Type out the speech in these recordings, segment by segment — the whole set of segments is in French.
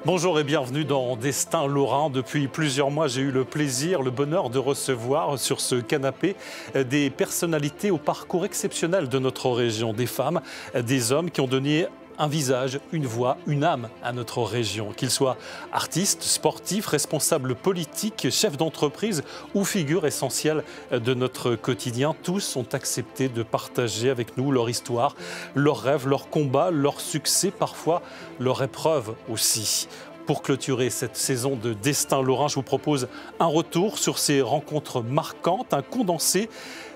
Bonjour et bienvenue dans Destin Lorrain. Depuis plusieurs mois, j'ai eu le plaisir, le bonheur de recevoir sur ce canapé des personnalités au parcours exceptionnel de notre région, des femmes, des hommes qui ont donné un visage, une voix, une âme à notre région. Qu'ils soient artistes, sportifs, responsables politiques, chefs d'entreprise ou figures essentielles de notre quotidien, tous ont accepté de partager avec nous leur histoire, leurs rêves, leurs combats, leurs succès, parfois leurs épreuves aussi. Pour clôturer cette saison de Destin Lorrain, je vous propose un retour sur ces rencontres marquantes, un condensé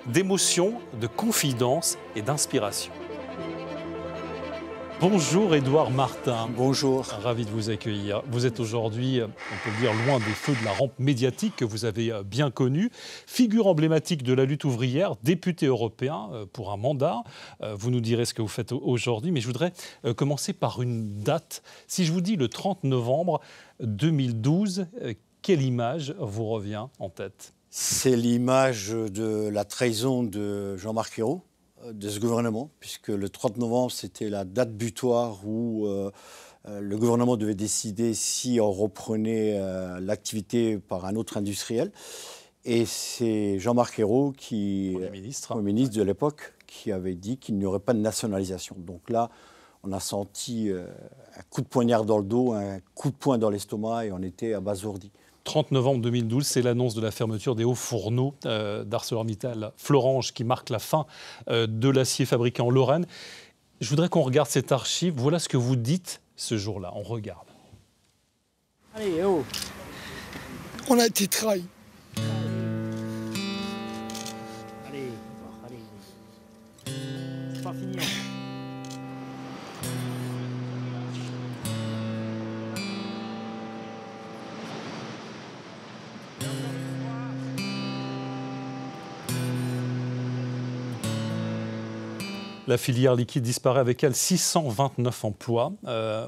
d'émotions, de confidences et d'inspiration. Bonjour Édouard Martin. Bonjour. Ravi de vous accueillir. Vous êtes aujourd'hui, on peut le dire, loin des feux de la rampe médiatique que vous avez bien connue. Figure emblématique de la lutte ouvrière, député européen pour un mandat. Vous nous direz ce que vous faites aujourd'hui, mais je voudrais commencer par une date. Si je vous dis le 30 novembre 2012, quelle image vous revient en tête? C'est l'image de la trahison de Jean-Marc Ayrault, de ce gouvernement, puisque le 30 novembre, c'était la date butoir où le gouvernement devait décider si on reprenait l'activité par un autre industriel. Et c'est Jean-Marc Ayrault, Premier ministre de l'époque, qui avait dit qu'il n'y aurait pas de nationalisation. Donc là, on a senti un coup de poignard dans le dos, un coup de poing dans l'estomac et on était abasourdis. 30 novembre 2012, c'est l'annonce de la fermeture des hauts fourneaux d'ArcelorMittal Florange qui marque la fin de l'acier fabriqué en Lorraine. Je voudrais qu'on regarde cette archive. Voilà ce que vous dites ce jour-là. On regarde. Allez, oh. On a été trahis. Allez. C'est pas fini. La filière liquide disparaît, avec elle 629 emplois.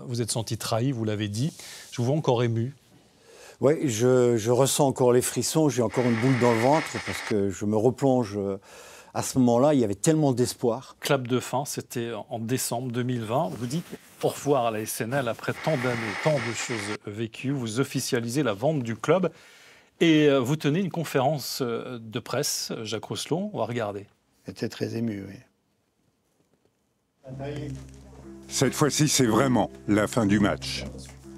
Vous êtes senti trahi, vous l'avez dit. Je vous vois encore ému. Oui, je ressens encore les frissons, j'ai encore une boule dans le ventre parce que je me replonge. À ce moment-là, il y avait tellement d'espoir. Clap de fin, c'était en décembre 2020. Vous dites au revoir à la SNL après tant d'années, tant de choses vécues. Vous officialisez la vente du club et vous tenez une conférence de presse, Jacques Rousselot. On va regarder. J'étais très ému, oui. Cette fois-ci, c'est vraiment la fin du match.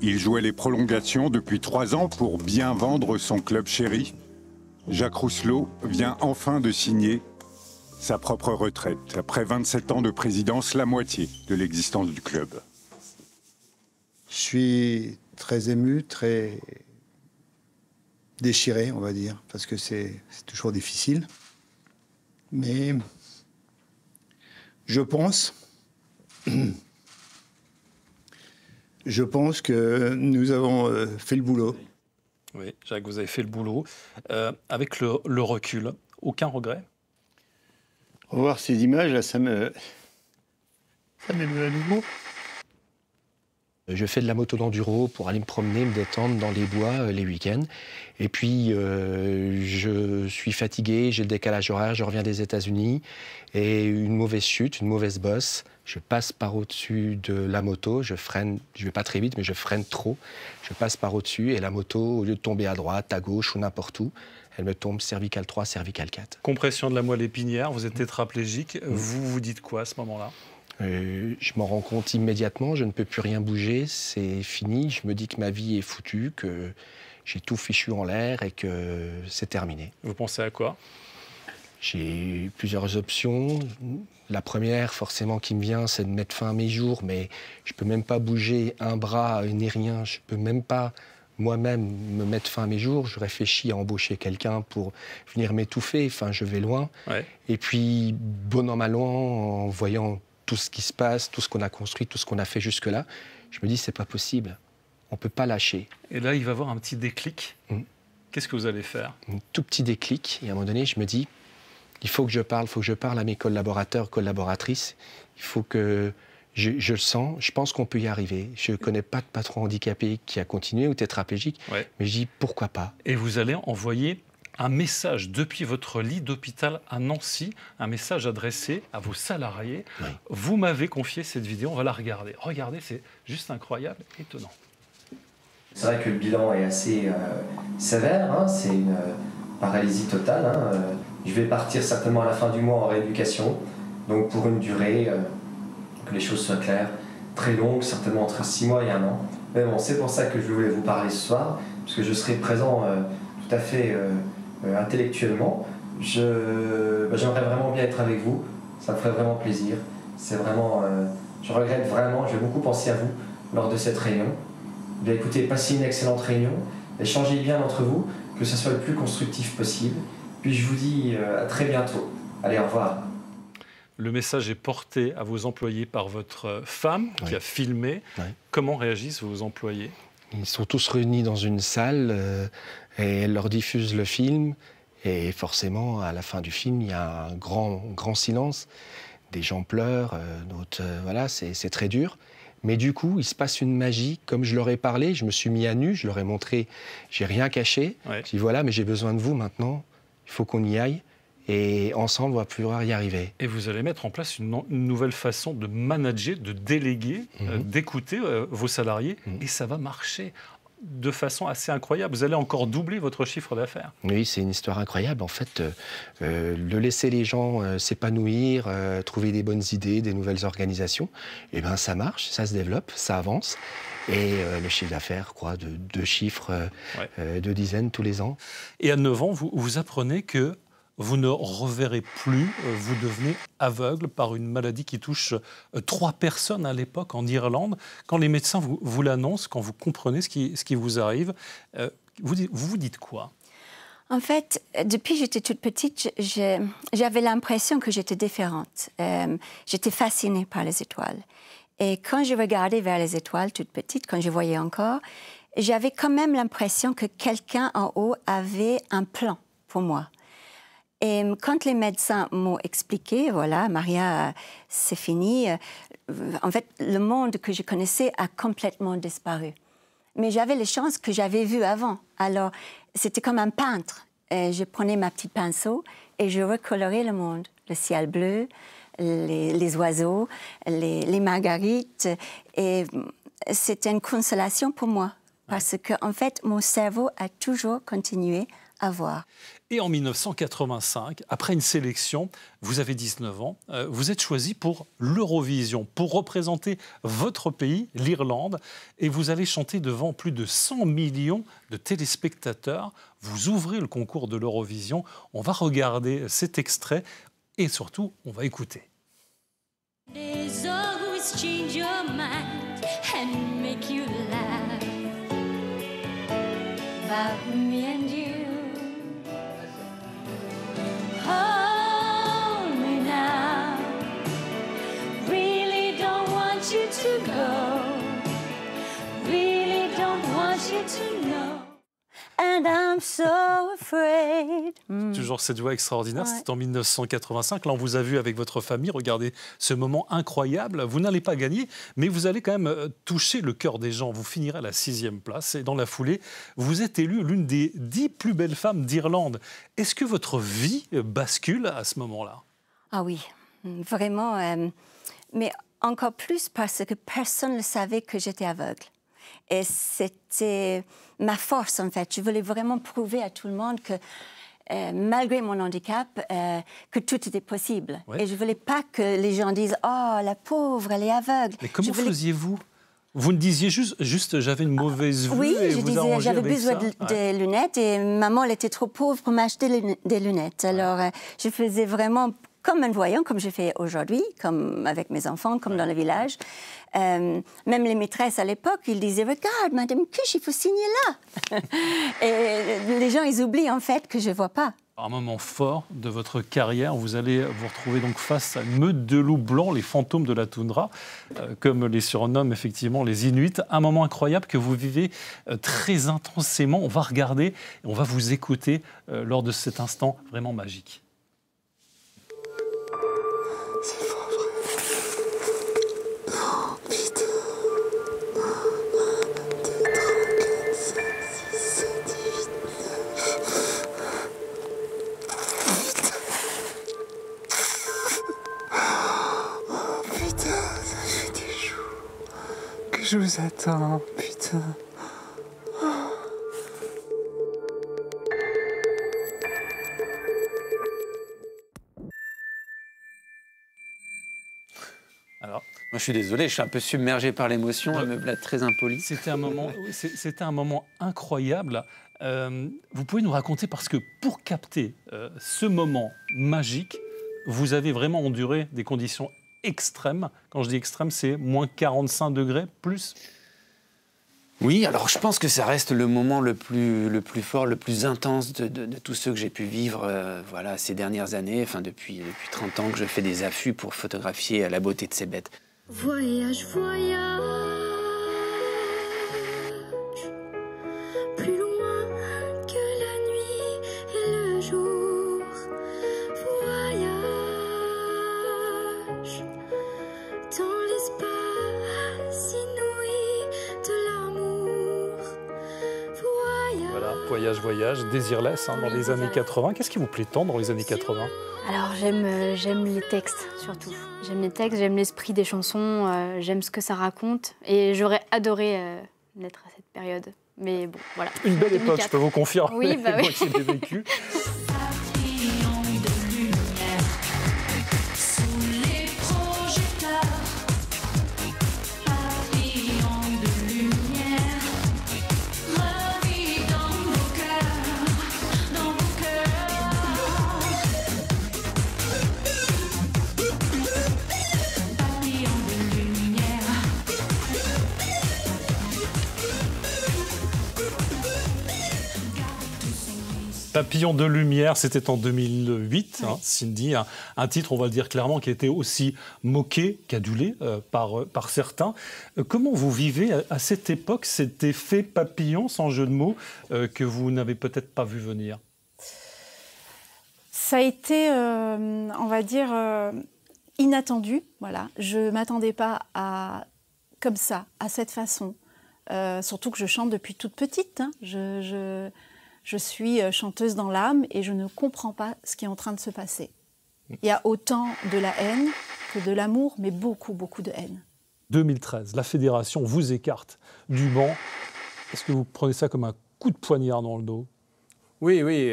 Il jouait les prolongations depuis 3 ans pour bien vendre son club chéri. Jacques Rousselot vient enfin de signer sa propre retraite. Après 27 ans de présidence, la moitié de l'existence du club. Je suis très ému, très déchiré, on va dire, parce que c'est toujours difficile. Mais je pense que nous avons fait le boulot. Oui, Jacques, vous avez fait le boulot. Avec le recul, aucun regret? Revoir ces images, là, ça m'émeut à nouveau. Je fais de la moto d'enduro pour aller me promener, me détendre dans les bois les week-ends. Et puis, je suis fatigué, j'ai le décalage horaire, je reviens des États-Unis. Et une mauvaise chute, une mauvaise bosse. Je passe par au-dessus de la moto, je freine, je vais pas très vite, mais je freine trop. Je passe par au-dessus et la moto, au lieu de tomber à droite, à gauche ou n'importe où, elle me tombe cervical 3, cervical 4. Compression de la moelle épinière, vous êtes tétraplégique. Vous vous dites quoi à ce moment-là? Je m'en rends compte immédiatement, je ne peux plus rien bouger, c'est fini. Je me dis que ma vie est foutue, que j'ai tout fichu en l'air et que c'est terminé. Vous pensez à quoi? J'ai plusieurs options. La première, forcément, qui me vient, c'est de mettre fin à mes jours, mais je ne peux même pas bouger un bras ni rien. Je ne peux même pas moi-même me mettre fin à mes jours. Je réfléchis à embaucher quelqu'un pour venir m'étouffer. Enfin, je vais loin. Ouais. Et puis, bon an, mal an, en voyant tout ce qui se passe, tout ce qu'on a construit, tout ce qu'on a fait jusque-là, je me dis, c'est pas possible. On ne peut pas lâcher. Et là, il va y avoir un petit déclic. Qu'est-ce que vous allez faire? Un tout petit déclic. Et à un moment donné, je me dis, il faut que je parle à mes collaborateurs, collaboratrices. Il faut que je le sens, je pense qu'on peut y arriver. Je ne connais pas de patron handicapé qui a continué ou tétraplégique, mais je dis pourquoi pas. Et vous allez envoyer un message depuis votre lit d'hôpital à Nancy, un message adressé à vos salariés. Oui. Vous m'avez confié cette vidéo, on va la regarder. Regardez, c'est juste incroyable, étonnant. C'est vrai que le bilan est assez sévère, hein, c'est une paralysie totale. Hein, je vais partir certainement à la fin du mois en rééducation, donc pour une durée, que les choses soient claires, très longue, certainement entre 6 mois et 1 an. Mais bon, c'est pour ça que je voulais vous parler ce soir, parce que je serai présent tout à fait intellectuellement. J'aimerais vraiment bien être avec vous, ça me ferait vraiment plaisir. C'est vraiment, je regrette vraiment, je vais beaucoup penser à vous lors de cette réunion. Bien, écoutez, passez une excellente réunion, échangez bien entre vous, que ce soit le plus constructif possible. Puis je vous dis à très bientôt. Allez, au revoir. Le message est porté à vos employés par votre femme qui a filmé. Comment réagissent vos employés? Ils sont tous réunis dans une salle et elle leur diffuse le film. Et forcément, à la fin du film, il y a un grand silence. Des gens pleurent, d'autres... voilà, c'est très dur. Mais du coup, il se passe une magie. Comme je leur ai parlé, je me suis mis à nu, je leur ai montré, j'ai rien caché. Ouais. Je dis voilà, mais j'ai besoin de vous maintenant, il faut qu'on y aille. Et ensemble, on va pouvoir y arriver. Et vous allez mettre en place une nouvelle façon de manager, de déléguer, d'écouter vos salariés. Et ça va marcher de façon assez incroyable. Vous allez encore doubler votre chiffre d'affaires. Oui, c'est une histoire incroyable. En fait, de laisser les gens s'épanouir, trouver des bonnes idées, des nouvelles organisations, eh ben, ça marche, ça se développe, ça avance. Et le chiffre d'affaires, de 2 chiffres, 2 dizaines tous les ans. Et à 9 ans, vous apprenez que vous ne reverrez plus, vous devenez aveugle par une maladie qui touche 3 personnes à l'époque en Irlande. Quand les médecins vous l'annoncent, quand vous comprenez ce qui vous arrive, vous vous dites quoi? En fait, depuis que j'étais toute petite, j'avais l'impression que j'étais différente. J'étais fascinée par les étoiles. Et quand je regardais vers les étoiles toute petite, quand je voyais encore, j'avais quand même l'impression que quelqu'un en haut avait un plan pour moi. Et quand les médecins m'ont expliqué, voilà, Maria, c'est fini, en fait, le monde que je connaissais a complètement disparu. Mais j'avais les chances que j'avais vues avant. Alors, c'était comme un peintre. Et je prenais ma petite pinceau et je recolorais le monde. Le ciel bleu, les oiseaux, les marguerites. Et c'était une consolation pour moi. Parce qu'en fait, mon cerveau a toujours continué à voir. Et en 1985, après une sélection, vous avez 19 ans, vous êtes choisi pour l'Eurovision, pour représenter votre pays, l'Irlande, et vous allez chanter devant plus de 100 millions de téléspectateurs. Vous ouvrez le concours de l'Eurovision. On va regarder cet extrait et surtout, on va écouter. And I'm so afraid. Toujours cette voix extraordinaire, c'était en 1985. Là, on vous a vu avec votre famille, regardez ce moment incroyable. Vous n'allez pas gagner, mais vous allez quand même toucher le cœur des gens. Vous finirez à la 6e place et dans la foulée, vous êtes élue l'une des 10 plus belles femmes d'Irlande. Est-ce que votre vie bascule à ce moment-là? Ah oui, vraiment. Mais encore plus parce que personne ne savait que j'étais aveugle. Et c'était ma force, en fait. Je voulais vraiment prouver à tout le monde que, malgré mon handicap, que tout était possible. Ouais. Et je ne voulais pas que les gens disent « Oh, la pauvre, elle est aveugle ». Mais comment faisiez-vous? Vous ne disiez juste j'avais une mauvaise vue oui, et je vous disais j'avais besoin de lunettes et maman, elle était trop pauvre pour m'acheter des lunettes. Alors, je faisais vraiment comme un voyant, comme je fais aujourd'hui, comme avec mes enfants, comme dans le village. Même les maîtresses à l'époque, ils disaient « Regarde, Madame Cuche, il faut signer là !» Et les gens, ils oublient en fait que je ne vois pas. Un moment fort de votre carrière, vous allez vous retrouver donc face à une meute de loups blancs, les fantômes de la toundra, comme les surnomment effectivement les Inuits. Un moment incroyable que vous vivez très intensément. On va regarder et on va vous écouter lors de cet instant vraiment magique. C'est pas vrai. Oh, putain. 1, 2, 3, 4, 5, 6, 7, 8, 9. Oh, putain, ça fait des jours que je vous attends, putain. Moi, je suis désolé, je suis un peu submergé par l'émotion, elle me blague très impoli. C'était un moment incroyable. Vous pouvez nous raconter, parce que pour capter ce moment magique, vous avez vraiment enduré des conditions extrêmes. Quand je dis extrêmes, c'est moins 45 degrés, plus. Oui, alors je pense que ça reste le moment le plus fort, le plus intense de tous ceux que j'ai pu vivre voilà, ces dernières années, enfin depuis 30 ans que je fais des affûts pour photographier la beauté de ces bêtes. Voyage, voyage, plus loin que la nuit et le jour. Voyage dans l'espace inouï de l'amour. Voyage. Voilà, voyage, Désirless dans les années 80. Qu'est-ce qui vous plaît tant dans les années 80 ? Alors j'aime les textes surtout. J'aime les textes, j'aime l'esprit des chansons, j'aime ce que ça raconte. Et j'aurais adoré naître à cette période. Mais bon, voilà. Une belle époque, je peux vous confirmer. Oui, bah oui. Moi qui l'ai vécu. Papillon de lumière, c'était en 2008, hein, Cindy, un titre, on va le dire clairement, qui a été aussi moqué, qu'adulé par certains. Comment vous vivez à cette époque cet effet papillon, sans jeu de mots, que vous n'avez peut-être pas vu venir? Ça a été, on va dire, inattendu. Voilà. Je ne m'attendais pas comme ça, à cette façon. Surtout que je chante depuis toute petite. Hein. Je suis chanteuse dans l'âme et je ne comprends pas ce qui est en train de se passer. Il y a autant de la haine que de l'amour, mais beaucoup, beaucoup de haine. 2013, la fédération vous écarte du banc. Est-ce que vous prenez ça comme un coup de poignard dans le dos? Oui, oui.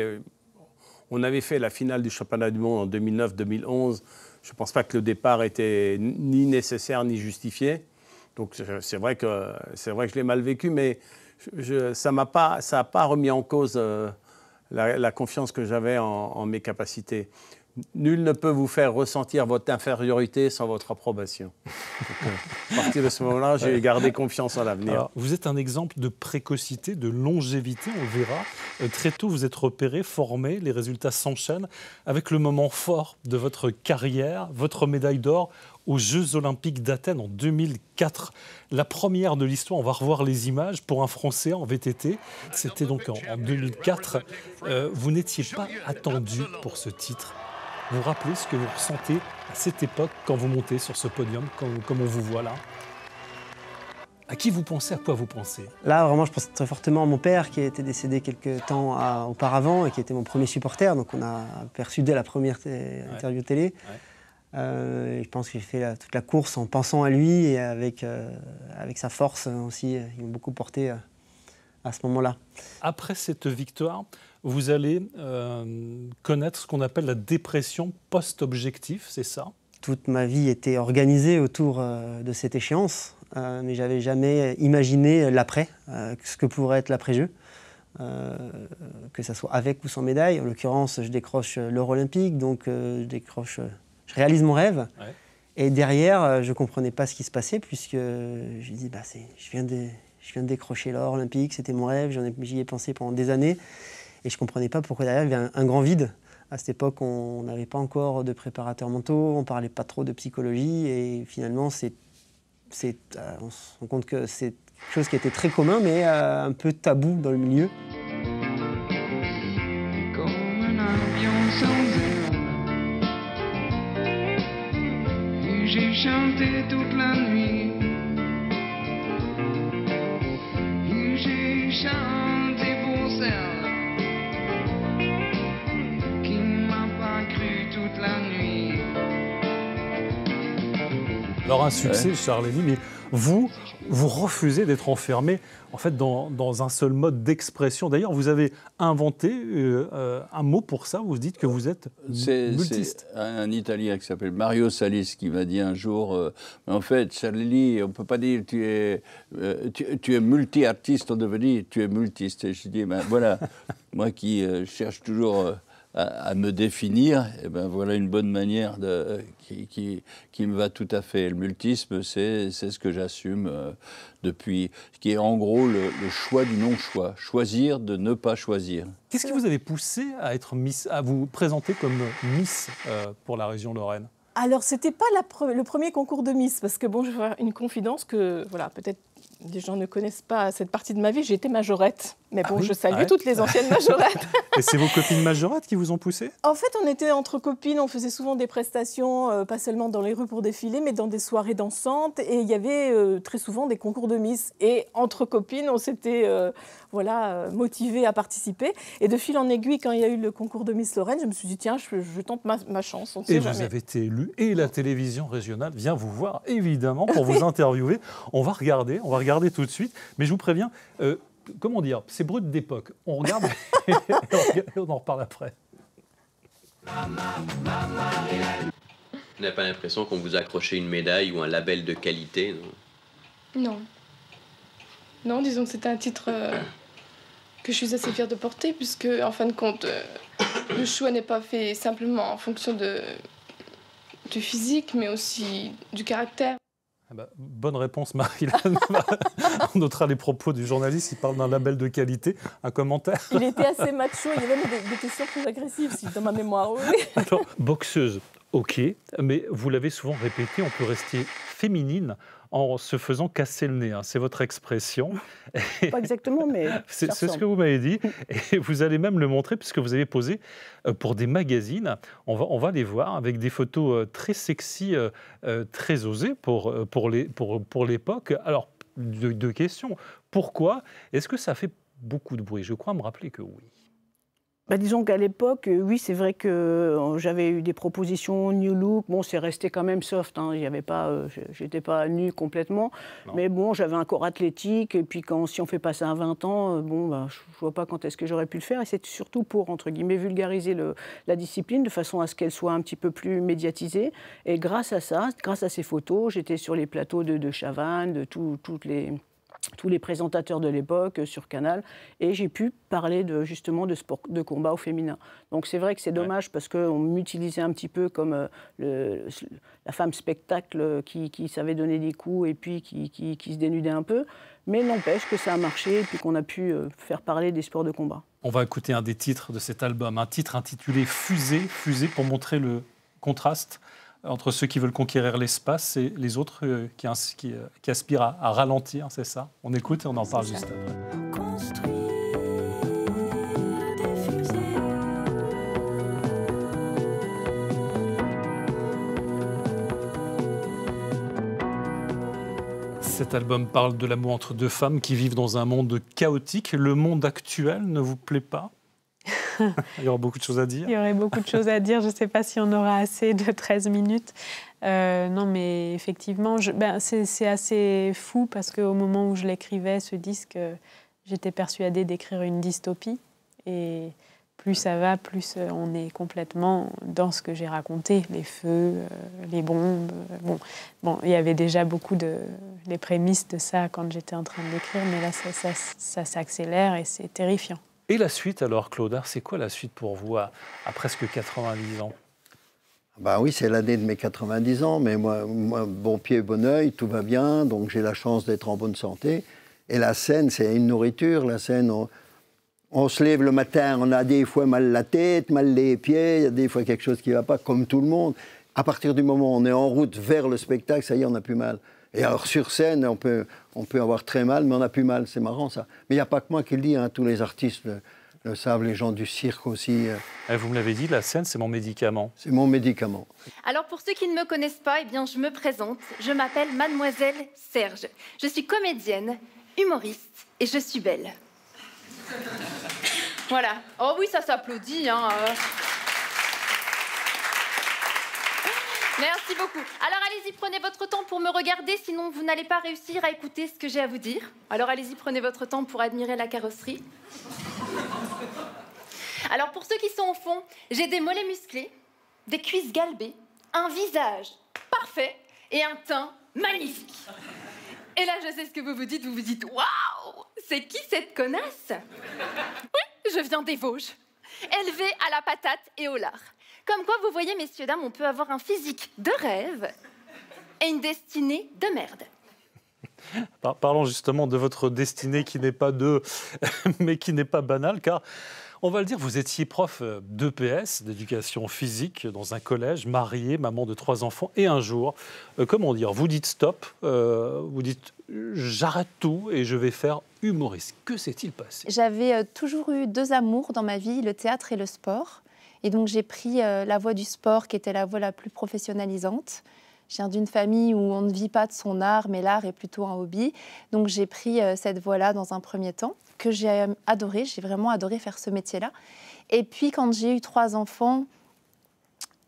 On avait fait la finale du championnat du monde en 2009-2011. Je ne pense pas que le départ était ni nécessaire ni justifié. Donc c'est vrai que je l'ai mal vécu, mais ça n'a pas remis en cause la confiance que j'avais en mes capacités. Nul ne peut vous faire ressentir votre infériorité sans votre approbation. Donc, à partir de ce moment-là, j'ai gardé confiance en l'avenir. Vous êtes un exemple de précocité, de longévité, on le verra. Très tôt, vous êtes repéré, formé, les résultats s'enchaînent avec le moment fort de votre carrière, votre médaille d'or aux Jeux Olympiques d'Athènes en 2004. La première de l'histoire, on va revoir les images, pour un Français en VTT. C'était donc en 2004. Vous n'étiez pas attendu pour ce titre. Vous vous rappelez ce que vous ressentez à cette époque quand vous montez sur ce podium, comme on vous voit là? À qui vous pensez, à quoi vous pensez? Là, vraiment, je pense très fortement à mon père qui était décédé quelques temps auparavant et qui était mon premier supporter. Donc on a perçu dès la première interview télé. Et je pense que j'ai fait toute la course en pensant à lui et avec sa force aussi. Ils m'ont beaucoup porté à ce moment-là. Après cette victoire, vous allez connaître ce qu'on appelle la dépression post-objectif, c'est ça? Toute ma vie était organisée autour de cette échéance, mais je n'avais jamais imaginé l'après, ce que pourrait être l'après-jeu, que ça soit avec ou sans médaille. En l'occurrence, je décroche l'or olympique, donc je réalise mon rêve. Ouais. Et derrière, je ne comprenais pas ce qui se passait, puisque je dis, je viens de décrocher l'or olympique, c'était mon rêve, j'y ai pensé pendant des années. Et je ne comprenais pas pourquoi derrière il y avait un grand vide. À cette époque, on n'avait pas encore de préparateurs mentaux, on ne parlait pas trop de psychologie. Et finalement, on se rend compte que c'est quelque chose qui était très commun, mais un peu tabou dans le milieu. Comme un avion sans aile, et j'ai chanté toute la nuit. Et j'ai chanté pour celle Alors un succès, Charlénie, mais vous refusez d'être enfermé en fait dans un seul mode d'expression. D'ailleurs, vous avez inventé un mot pour ça. Vous dites que vous êtes multiste. C'est un Italien qui s'appelle Mario Salis qui m'a dit un jour en fait, Charlénie, on ne peut pas dire tu es multi-artiste, on devait dire tu es multiste. Et je dis, ben voilà, moi qui cherche toujours à me définir, et ben voilà une bonne manière qui me va tout à fait. Le multisme, c'est ce que j'assume depuis, qui est en gros le choix du non-choix, choisir de ne pas choisir. Qu'est-ce qui vous avait poussé à être Miss, à vous présenter comme Miss pour la région Lorraine? Alors, c'était pas le premier concours de Miss, parce que bon, je vais faire une confidence que, voilà, peut-être des gens ne connaissent pas cette partie de ma vie, j'ai été majorette. Mais bon, je salue toutes les anciennes majorettes. Et c'est vos copines majorettes qui vous ont poussé? En fait, on était entre copines, on faisait souvent des prestations, pas seulement dans les rues pour défiler, mais dans des soirées dansantes. Et il y avait très souvent des concours de Miss. Et entre copines, on s'était motivées à participer. Et de fil en aiguille, quand il y a eu le concours de Miss Lorraine, je me suis dit, tiens, je tente ma chance. On ne sait et jamais. Vous avez été élu, et la télévision régionale vient vous voir, évidemment, pour vous interviewer. On va regarder tout de suite. Mais je vous préviens, comment dire, c'est brut d'époque. On regarde et on en reparle après. Vous n'avez pas l'impression qu'on vous a accroché une médaille ou un label de qualité, non? Non. Non, disons que c'était un titre que je suis assez fière de porter, puisque, en fin de compte, le choix n'est pas fait simplement en fonction du physique, mais aussi du caractère. Ah bah, bonne réponse, Marie-Laine. On notera les propos du journaliste, il parle d'un label de qualité. Un commentaire? Il était assez macho, il y avait même des questions plus agressives, si dans ma mémoire. Oui. Alors, boxeuse, ok, mais vous l'avez souvent répété, on peut rester féminine en se faisant casser le nez. Hein. C'est votre expression. Pas exactement, mais... C'est ce que vous m'avez dit. Et vous allez même le montrer, puisque vous avez posé pour des magazines. On va les voir avec des photos très sexy, très osées pour l'époque. Alors, deux questions. Pourquoi? Est-ce que ça fait beaucoup de bruit? Je crois me rappeler que oui. Bah, disons qu'à l'époque, oui, c'est vrai que j'avais eu des propositions New Look. Bon, c'est resté quand même soft. Hein. J'étais pas nue complètement. Non. Mais bon, j'avais un corps athlétique. Et puis, si on fait pas ça à 20 ans, je vois pas quand est-ce que j'aurais pu le faire. Et c'est surtout pour, entre guillemets, vulgariser la discipline de façon à ce qu'elle soit un petit peu plus médiatisée. Et grâce à ça, grâce à ces photos, j'étais sur les plateaux de Chavannes, de tous les présentateurs de l'époque sur Canal, et j'ai pu parler justement de sport de combat au féminin. Donc c'est vrai que c'est dommage parce qu'on m'utilisait un petit peu comme la femme spectacle qui savait donner des coups et puis qui se dénudait un peu, mais n'empêche que ça a marché et puis qu'on a pu faire parler des sports de combat. On va écouter un des titres de cet album, un titre intitulé Fusée pour montrer le contraste entre ceux qui veulent conquérir l'espace et les autres qui aspirent à ralentir, c'est ça? On écoute et on en parle juste après. Cet album parle de l'amour entre deux femmes qui vivent dans un monde chaotique. Le monde actuel ne vous plaît pas? Il y aura beaucoup de choses à dire. Il y aurait beaucoup de choses à dire. Je ne sais pas si on aura assez de 13 minutes. Non, mais effectivement, c'est assez fou parce qu'au moment où je l'écrivais, ce disque, j'étais persuadée d'écrire une dystopie. Et plus ça va, plus on est complètement dans ce que j'ai raconté. Les feux, les bombes. Bon, il y avait déjà beaucoup les prémices de ça quand j'étais en train de l'écrire, mais là, ça s'accélère et c'est terrifiant. Et la suite alors, Claude, c'est quoi la suite pour vous à presque 90 ans? Bah oui, c'est l'année de mes 90 ans, mais moi, bon pied, bon oeil, tout va bien, donc j'ai la chance d'être en bonne santé. Et la scène, c'est une nourriture. La scène, on se lève le matin, on a des fois mal la tête, mal les pieds, il y a des fois quelque chose qui ne va pas, comme tout le monde. À partir du moment où on est en route vers le spectacle, ça y est, on n'a plus mal. Et alors sur scène, on peut avoir très mal, mais on n'a plus mal, c'est marrant ça. Mais il n'y a pas que moi qui le dis, hein, tous les artistes le savent, les gens du cirque aussi. Vous me l'avez dit, la scène, c'est mon médicament. C'est mon médicament. Alors pour ceux qui ne me connaissent pas, je me présente. Je m'appelle Mademoiselle Serge. Je suis comédienne, humoriste et je suis belle. Voilà. Oh oui, ça s'applaudit, hein. Merci beaucoup. Alors allez-y, prenez votre temps pour me regarder, sinon vous n'allez pas réussir à écouter ce que j'ai à vous dire. Alors allez-y, prenez votre temps pour admirer la carrosserie. Alors pour ceux qui sont au fond, j'ai des mollets musclés, des cuisses galbées, un visage parfait et un teint magnifique. Et là, je sais ce que vous vous dites waouh, c'est qui cette connasse? Oui, je viens des Vosges, élevée à la patate et au lard. Comme quoi, vous voyez, messieurs, dames, on peut avoir un physique de rêve et une destinée de merde. Parlons justement de votre destinée qui n'est pas mais qui n'est pas banale, car on va le dire, vous étiez prof d'EPS, d'éducation physique, dans un collège, marié, maman de 3 enfants, et un jour, comment dire, vous dites stop, vous dites j'arrête tout et je vais faire humoriste. Que s'est-il passé? J'avais toujours eu 2 amours dans ma vie, le théâtre et le sport. Et donc j'ai pris la voie du sport, qui était la voie la plus professionnalisante. Je viens d'une famille où on ne vit pas de son art, mais l'art est plutôt un hobby. Donc j'ai pris cette voie-là dans un premier temps, que j'ai adoré. J'ai vraiment adoré faire ce métier-là. Et puis quand j'ai eu 3 enfants,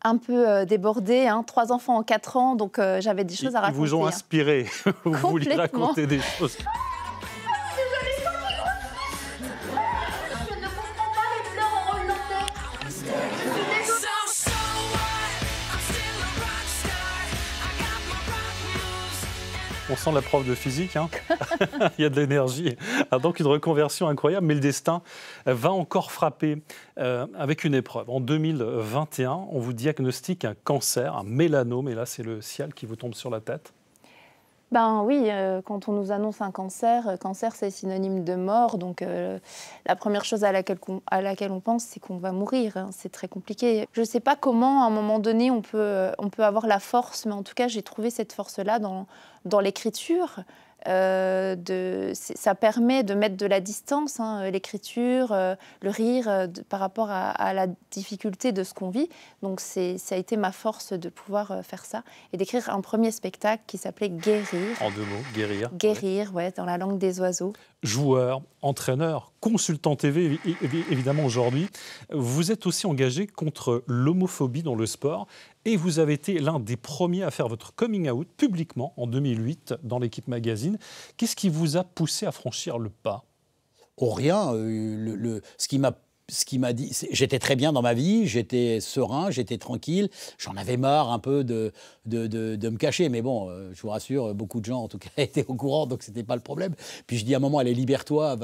un peu débordés, 3 enfants en 4 ans, donc j'avais des choses à raconter. Ils vous ont inspiré, vous vouliez raconter des choses. On sent la prof de physique, hein. Il y a de l'énergie. Donc une reconversion incroyable, mais le destin va encore frapper avec une épreuve. En 2021, on vous diagnostique un cancer, un mélanome, et là c'est le ciel qui vous tombe sur la tête. Ben oui, quand on nous annonce un cancer, cancer c'est synonyme de mort, donc la première chose à laquelle on pense, c'est qu'on va mourir, hein. C'est très compliqué. Je ne sais pas comment, à un moment donné, on peut avoir la force, mais en tout cas, j'ai trouvé cette force-là dans l'écriture. Ça permet de mettre de la distance, hein, l'écriture, le rire, par rapport à la difficulté de ce qu'on vit. Donc ça a été ma force de pouvoir faire ça et d'écrire un premier spectacle qui s'appelait Guérir. En 2 mots, guérir. Guérir, ouais, dans la langue des oiseaux. Joueur, entraîneur, consultant TV, évidemment aujourd'hui, vous êtes aussi engagé contre l'homophobie dans le sport et vous avez été l'un des premiers à faire votre coming out publiquement en 2008 dans l'Équipe Magazine. Qu'est-ce qui vous a poussé à franchir le pas? Oh, rien. Ce qui m'a dit, j'étais très bien dans ma vie, j'étais serein, j'étais tranquille, j'en avais marre un peu de me cacher, mais bon, je vous rassure, beaucoup de gens en tout cas étaient au courant, donc c'était pas le problème. Puis je dis à un moment, allez, libère-toi,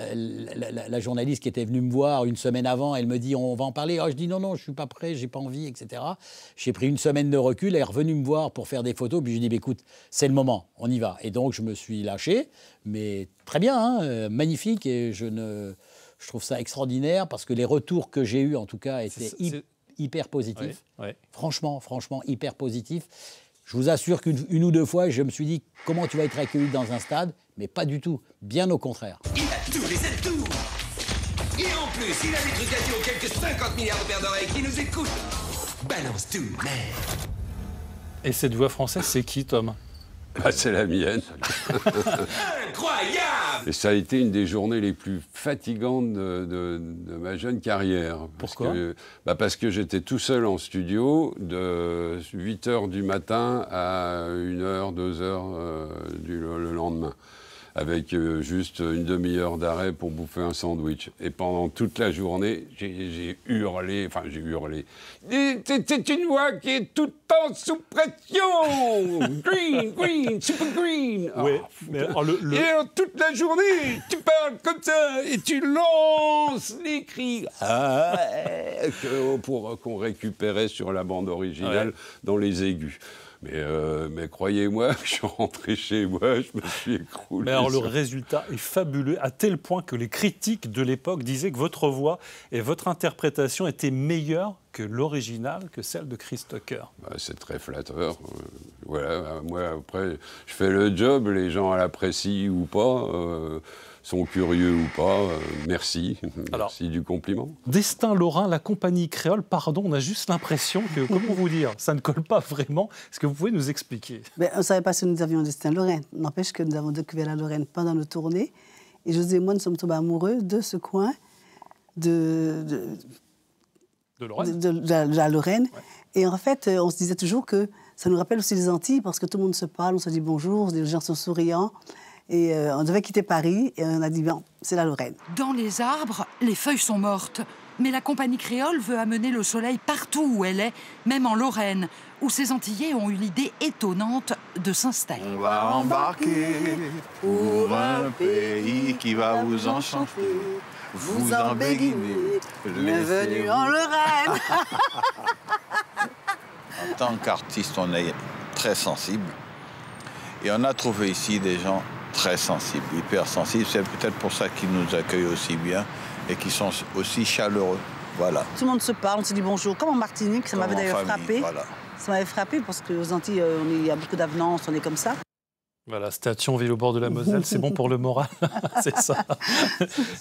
la journaliste qui était venue me voir une semaine avant, elle me dit, on va en parler. Oh, je dis non, je suis pas prêt, j'ai pas envie, etc. J'ai pris une semaine de recul, elle est revenue me voir pour faire des photos, puis je dis, écoute, c'est le moment, on y va. Et donc je me suis lâché, mais très bien, hein, magnifique, et je trouve ça extraordinaire parce que les retours que j'ai eus, en tout cas, étaient hyper positifs. Ouais. Franchement, hyper positifs. Je vous assure qu'une ou 2 fois, je me suis dit, comment tu vas être accueilli dans un stade? Mais pas du tout. Bien au contraire. Il a tous les atouts. Et en plus, il a des trucs à dire aux quelques 50 milliards de paires d'oreilles qui nous écoutent. Balance tout, merde. Et cette voix française, c'est qui, Tom? C'est la mienne. Incroyable! Et ça a été une des journées les plus fatigantes de ma jeune carrière. Pourquoi? Parce que j'étais tout seul en studio de 8h du matin à 1h, 2h le lendemain, avec juste une demi-heure d'arrêt pour bouffer un sandwich. Et pendant toute la journée, j'ai hurlé. C'est une voix qui est tout le temps sous pression. Green, super green. Oui, mais et toute la journée, tu parles comme ça et tu lances les cris pour qu'on récupérait sur la bande originale dans les aigus. Mais croyez-moi, je suis rentré chez moi, je me suis écroulé. Mais alors le résultat est fabuleux, à tel point que les critiques de l'époque disaient que votre voix et votre interprétation étaient meilleures que l'original, que celle de Chris Tucker. C'est très flatteur. Voilà, moi après, je fais le job, les gens l'apprécient ou pas. Sont curieux ou pas, merci du compliment. Destin Lorrain, la compagnie créole, pardon, on a juste l'impression que, comment vous dire, ça ne colle pas vraiment. Est-ce que vous pouvez nous expliquer? On ne savait pas si nous avions Destin Lorrain. N'empêche que nous avons découvert la Lorraine pendant nos tournées. Et José et moi, nous sommes tombés amoureux de ce coin, de de la Lorraine. Ouais. Et en fait, on se disait toujours que ça nous rappelle aussi les Antilles, parce que tout le monde se parle, on se dit bonjour, les gens sont souriants. Et on devait quitter Paris, et on a dit, bon, c'est la Lorraine. Dans les arbres, les feuilles sont mortes. Mais la compagnie créole veut amener le soleil partout où elle est, même en Lorraine, où ces Antillais ont eu l'idée étonnante de s'installer. On va embarquer pour un pays qui va vous enchanter, vous embéguiner. Bienvenue en Lorraine. En tant qu'artiste, on est très sensible. Et on a trouvé ici des gens très sensibles, hyper sensibles. C'est peut-être pour ça qu'ils nous accueillent aussi bien et qui sont aussi chaleureux. Voilà. Tout le monde se parle, on se dit bonjour. Comme en Martinique, ça m'avait d'ailleurs frappé. Voilà. Ça m'avait frappé parce qu'aux Antilles, il y a beaucoup d'avenance, on est comme ça. Voilà, Station-Ville au bord de la Moselle, c'est bon pour le moral, c'est ça.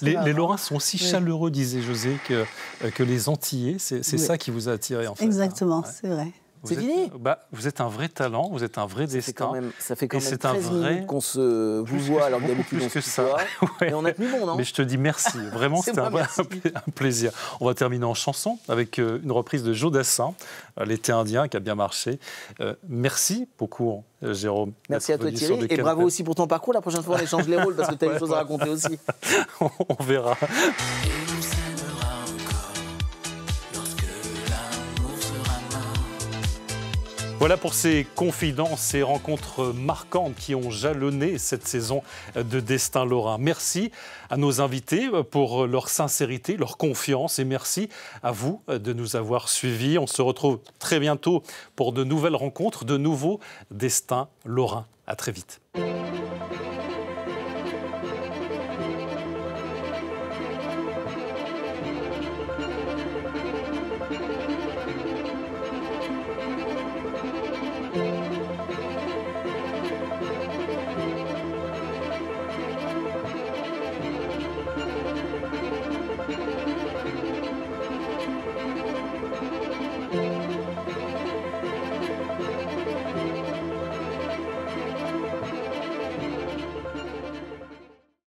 Les Lorrains sont aussi chaleureux, disait José, que les Antillais. C'est ça qui vous a attiré, en fait. Exactement, hein. c'est vrai. C'est fini. Vous êtes un vrai talent, vous êtes un vrai destin. Ça fait quand même 13 minutes qu'on vous voit, alors que d'habitude on se tutoie. Et on a tenu bon, non? Mais je te dis merci, vraiment c'était un plaisir. On va terminer en chanson avec une reprise de Joe Dassin, L'été indien, qui a bien marché. Merci beaucoup, Jérôme. Merci à toi, Thierry, et bravo aussi pour ton parcours. La prochaine fois on échange les rôles, parce que tu as des choses à raconter aussi. On verra. Voilà pour ces confidences, ces rencontres marquantes qui ont jalonné cette saison de Destin Lorrain. Merci à nos invités pour leur sincérité, leur confiance, et merci à vous de nous avoir suivis. On se retrouve très bientôt pour de nouvelles rencontres, de nouveaux Destins Lorrains. À très vite.